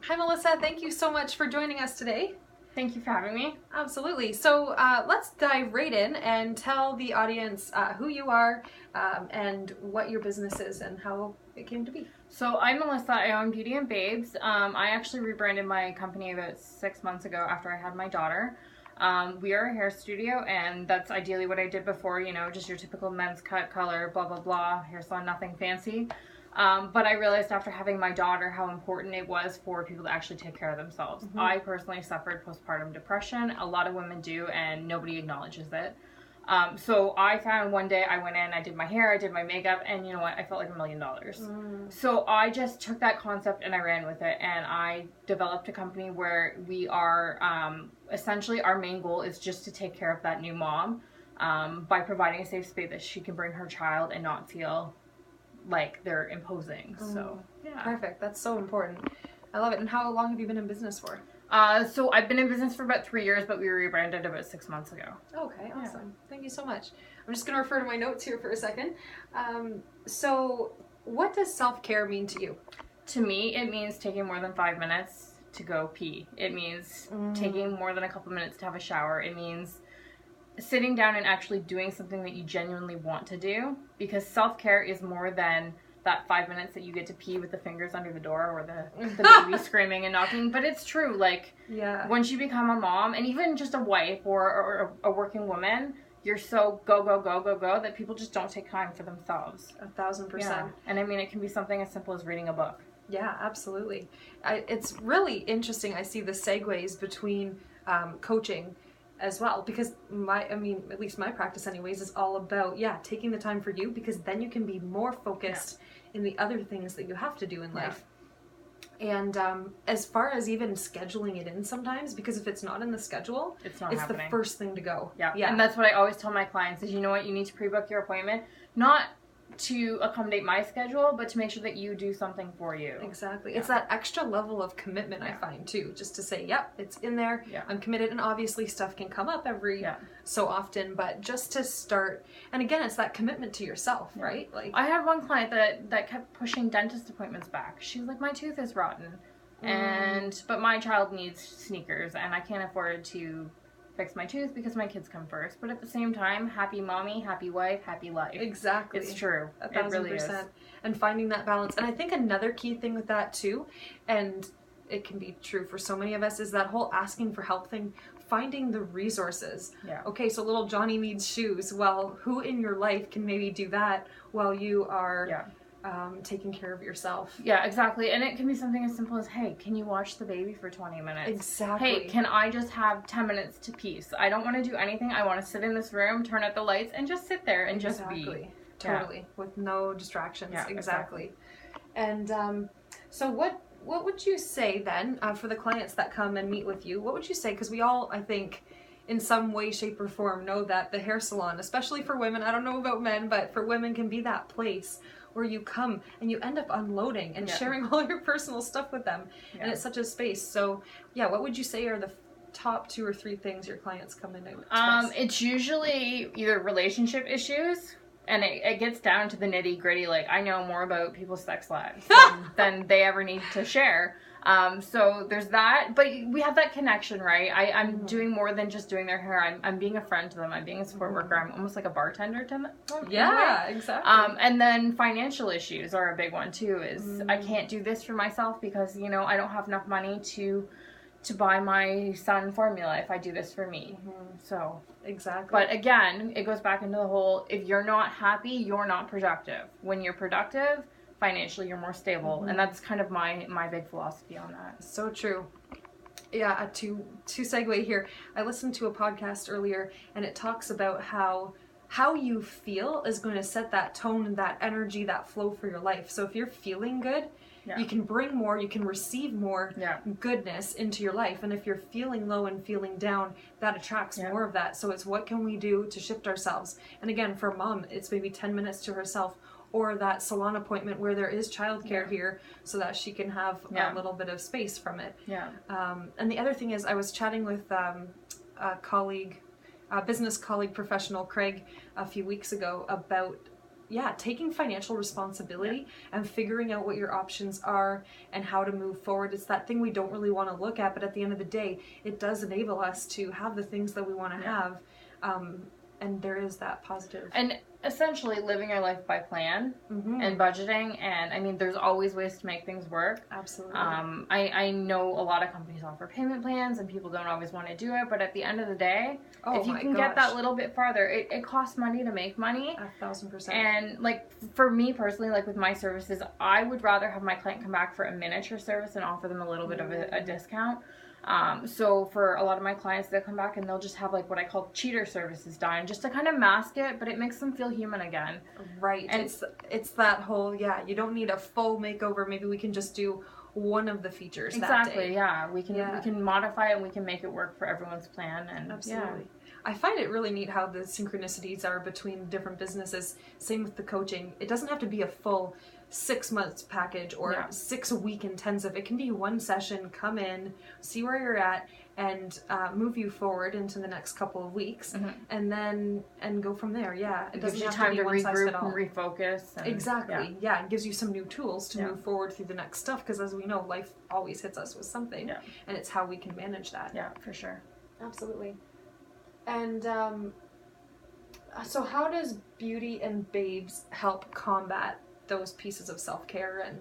Hi, Melissa. Thank you so much for joining us today. Thank you for having me. Absolutely. So let's dive right in and tell the audience who you are and what your business is and how it came to be. So I'm Melissa. I own Beauty Babes. I actually rebranded my company about 6 months ago after I had my daughter. We are a hair studio, and that's ideally what I did before, just your typical men's cut, color, blah, blah, blah, hair salon, nothing fancy. But I realized after having my daughter how important it was for people to actually take care of themselves. Mm-hmm. I personally suffered postpartum depression. A lot of women do, and nobody acknowledges it. So I found one day I went in, I did my hair, I did my makeup, and you know what? I felt like $1 million. So I just took that concept and I ran with it, and I developed a company where we are, essentially our main goal is just to take care of that new mom, by providing a safe space that she can bring her child and not feel like they're imposing. So yeah. Perfect. That's so important. I love it. And how long have you been in business for? So I've been in business for about 3 years, but we rebranded about 6 months ago. Okay, awesome. Yeah. Thank you so much. I'm just going to refer to my notes here for a second. So what does self-care mean to you? To me, it means taking more than 5 minutes to go pee. It means taking more than a couple minutes to have a shower. It means sitting down and actually doing something that you genuinely want to do, because self-care is more than that 5 minutes that you get to pee with the fingers under the door or the baby screaming and knocking. But it's true, once you become a mom, and even just a wife or a working woman, you're so go that people just don't take time for themselves. 1,000%. Yeah. And I mean, it can be something as simple as reading a book. Yeah, absolutely. It's really interesting. I see the segues between coaching as well, because at least my practice anyways is all about taking the time for you, because then you can be more focused in the other things that you have to do in life. And as far as even scheduling it in sometimes, because if it's not in the schedule, it's happening. The first thing to go. Yeah. And that's what I always tell my clients is, you know what, you need to pre-book your appointment, not to accommodate my schedule, but to make sure that you do something for you. Exactly. Yeah. It's that extra level of commitment I find too, just to say, yep, it's in there, I'm committed, and obviously stuff can come up every so often, but just to start, and again, it's that commitment to yourself, right? Like, I had one client that kept pushing dentist appointments back. She's like, my tooth is rotten, but my child needs sneakers, and I can't afford to fix my tooth because my kids come first. But at the same time, happy mommy, happy wife, happy life. Exactly. It's true. 1,000%. It really is. And finding that balance. And I think another key thing with that too, and it can be true for so many of us, is that whole asking for help thing, finding the resources. Yeah. Okay, so little Johnny needs shoes. Well, who in your life can maybe do that while you are taking care of yourself? Yeah, exactly. And it can be something as simple as, hey, can you watch the baby for 20 minutes? Exactly. Hey, can I just have 10 minutes to peace? I don't want to do anything. I want to sit in this room, turn out the lights, and just sit there and just be. Totally. With no distractions. Yeah, exactly. And so what would you say then, for the clients that come and meet with you, what would you say? Because we all, I think, in some way, shape, or form know that the hair salon, especially for women, I don't know about men, but for women, can be that place where you come and you end up unloading and sharing all your personal stuff with them. And it's such a space. So what would you say are the top 2 or 3 things your clients come in to express? It's usually either relationship issues, and it gets down to the nitty gritty. Like, I know more about people's sex lives than they ever need to share. So there's that, but we have that connection, right? I'm doing more than just doing their hair. I'm being a friend to them. I'm being a support worker. I'm almost like a bartender to them. Yeah, exactly. And then financial issues are a big one too, is I can't do this for myself because, I don't have enough money to buy my son formula if I do this for me. So exactly. But again, it goes back into the whole, if you're not happy, you're not productive. When you're productive, financially you're more stable, and that's kind of my big philosophy on that. So true. Yeah, to segue here, I listened to a podcast earlier, and it talks about how you feel is going to set that tone and that energy, that flow for your life. So if you're feeling good, you can bring more, you can receive more goodness into your life. And if you're feeling low and feeling down, that attracts more of that. So it's, what can we do to shift ourselves? And again, for mom, it's maybe 10 minutes to herself, or that salon appointment where there is childcare here, so that she can have a little bit of space from it. Yeah. And the other thing is, I was chatting with a colleague, business colleague, professional, Craig, a few weeks ago about taking financial responsibility and figuring out what your options are and how to move forward. It's that thing we don't really want to look at, but at the end of the day, it does enable us to have the things that we want to have. And there is that positive. And essentially living your life by plan and budgeting. And I mean, there's always ways to make things work. Absolutely. I know a lot of companies offer payment plans and people don't always want to do it. But at the end of the day, if you can get that little bit farther, it costs money to make money. 1,000%. And like for me personally, like with my services, I would rather have my client come back for a miniature service and offer them a little bit of a discount. So for a lot of my clients, they'll come back and they'll just have like what I call cheater services done just to kind of mask it, but it makes them feel human again. Right. And it's that whole, you don't need a full makeover. Maybe we can just do one of the features that day. Yeah. We can modify it and we can make it work for everyone's plan. And absolutely. I find it really neat how the synchronicities are between different businesses. Same with the coaching. It doesn't have to be a full 6 months package or 6 week intensive. It can be one session, come in, see where you're at, and move you forward into the next couple of weeks, and then go from there. It doesn't have time to be one size fit all. And refocus. And, exactly. It gives you some new tools to move forward through the next stuff, because as we know, life always hits us with something, and it's how we can manage that. Yeah, for sure. Absolutely. And so how does Beauty and Babes help combat those pieces of self-care? And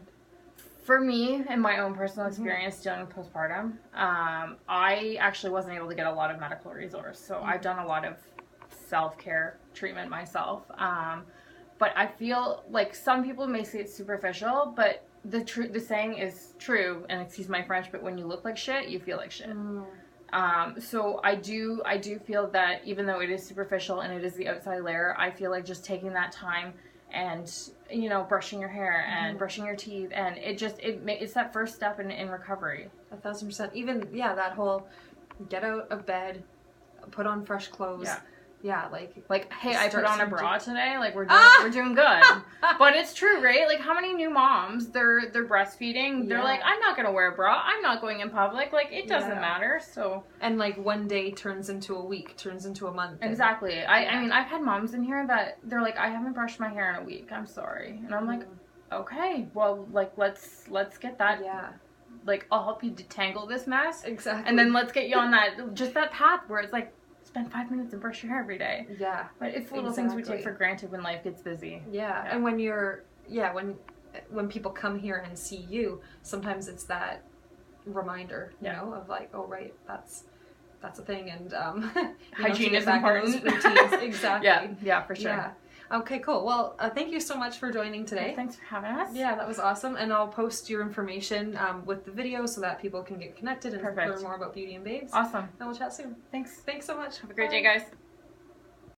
for me, in my own personal experience dealing with postpartum, I actually wasn't able to get a lot of medical resource. So I've done a lot of self-care treatment myself. But I feel like some people may say it's superficial, but the saying is true, and excuse my French, but when you look like shit, you feel like shit. So I do feel that even though it is superficial and it is the outside layer, I feel like just taking that time and, brushing your hair and brushing your teeth, and it's that first step in recovery. 1,000%. Even, that whole get out of bed, put on fresh clothes. Like hey, I put on a bra today. Like we're doing good. But it's true, right? Like how many new moms they're breastfeeding? They're like, I'm not gonna wear a bra. I'm not going in public. Like it doesn't matter. So and like one day turns into a week, turns into a month. Exactly. I mean, I've had moms in here that they're like, I haven't brushed my hair in a week. I'm sorry, and I'm like, okay, well, like let's get that. Like I'll help you detangle this mess. Exactly. And then let's get you on that path where it's like, spend 5 minutes and brush your hair every day. But it's little things we take for granted when life gets busy. And when when people come here and see you, sometimes it's that reminder, you know, of like, oh right, that's a thing, and hygiene is important. Routines. Exactly. Yeah, for sure. Okay, cool. Well, thank you so much for joining today. Thanks for having us. Yeah, that was awesome. And I'll post your information with the video so that people can get connected and learn more about Beauty and Babes. Awesome. And we'll chat soon. Thanks. Thanks so much. Have a great day, guys.